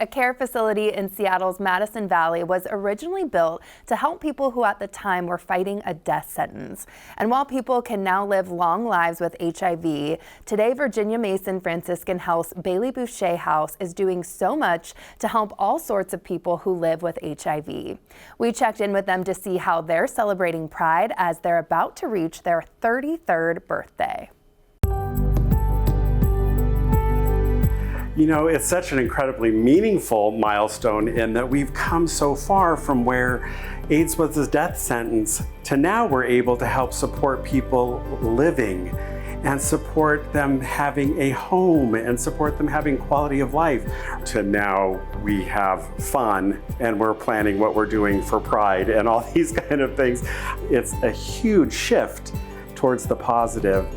a care facility in Seattle's Madison Valley was originally built to help people who at the time were fighting a death sentence. And while people can now live long lives with HIV, today Virginia Mason Franciscan House Bailey-Boushay House is doing so much to help all sorts of people who live with HIV. We checked in with them to see how they're celebrating Pride as they're about to reach their 33rd birthday. You know, it's such an incredibly meaningful milestone in that we've come so far from where AIDS was a death sentence to now we're able to help support people living and support them having a home and support them having quality of life. To now we have fun and we're planning what we're doing for Pride and all these kind of things. It's a huge shift towards the positive.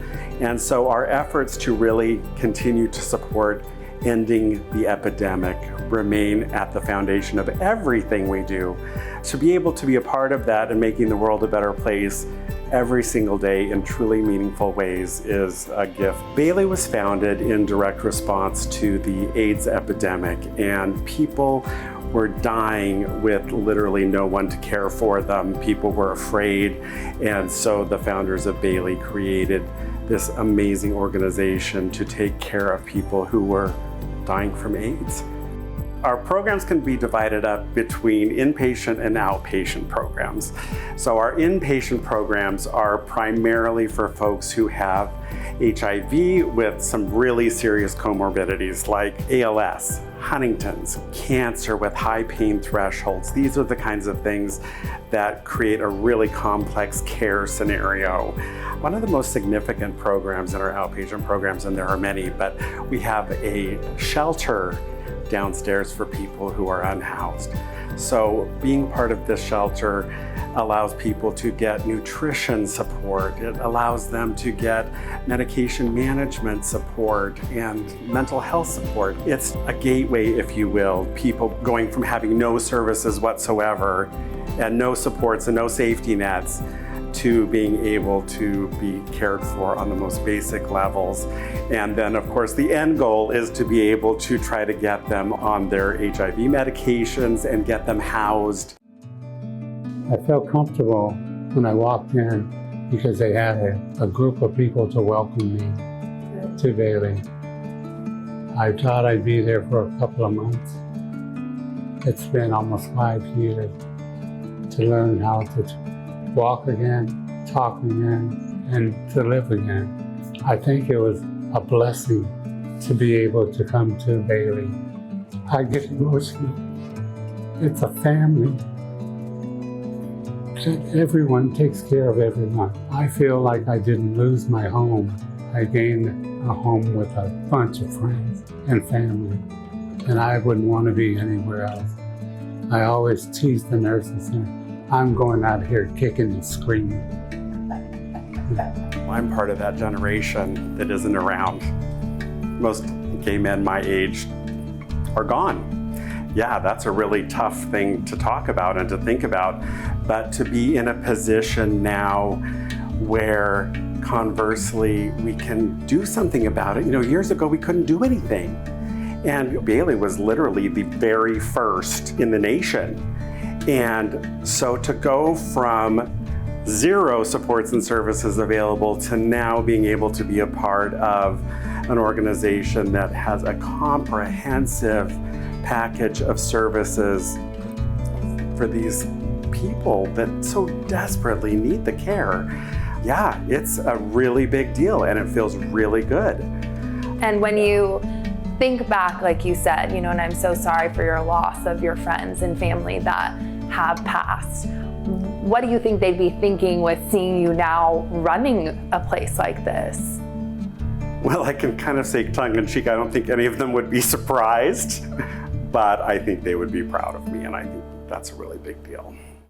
And so our efforts to really continue to support ending the epidemic remain at the foundation of everything we do. To be able to be a part of that and making the world a better place every single day in truly meaningful ways is a gift. Bailey was founded in direct response to the AIDS epidemic, and people were dying with literally no one to care for them. People were afraid, and so the founders of Bailey created this amazing organization to take care of people who were dying from AIDS. Our programs can be divided up between inpatient and outpatient programs. So our inpatient programs are primarily for folks who have HIV with some really serious comorbidities like ALS, Huntington's, cancer with high pain thresholds. These are the kinds of things that create a really complex care scenario. One of the most significant programs in our outpatient programs, and there are many, but we have a shelter downstairs for people who are unhoused. So being part of this shelter allows people to get nutrition support. It allows them to get medication management support and mental health support. It's a gateway, if you will, people going from having no services whatsoever and no supports and no safety nets to being able to be cared for on the most basic levels. And then of course the end goal is to be able to try to get them on their HIV medications and get them housed. I felt comfortable when I walked in because they had a group of people to welcome me to Bailey. I thought I'd be there for a couple of months. It's been almost 5 years to learn how to walk again, talk again, and to live again. I think it was a blessing to be able to come to Bailey. I get emotional. It's a family. Everyone takes care of everyone. I feel like I didn't lose my home. I gained a home with a bunch of friends and family, and I wouldn't want to be anywhere else. I always tease the nurses and I'm going out here kicking and screaming. I'm part of that generation that isn't around. Most gay men my age are gone. Yeah, that's a really tough thing to talk about and to think about, but to be in a position now where conversely we can do something about it. You know, years ago we couldn't do anything. And Bailey was literally the very first in the nation. And so to go from 0 supports and services available to now being able to be a part of an organization that has a comprehensive package of services for these people that so desperately need the care, yeah, it's a really big deal and it feels really good. And when you think back, like you said, you know, and I'm so sorry for your loss of your friends and family that have passed. What do you think they'd be thinking with seeing you now running a place like this? Well, I can kind of say tongue-in-cheek, I don't think any of them would be surprised, but I think they would be proud of me, and I think that's a really big deal.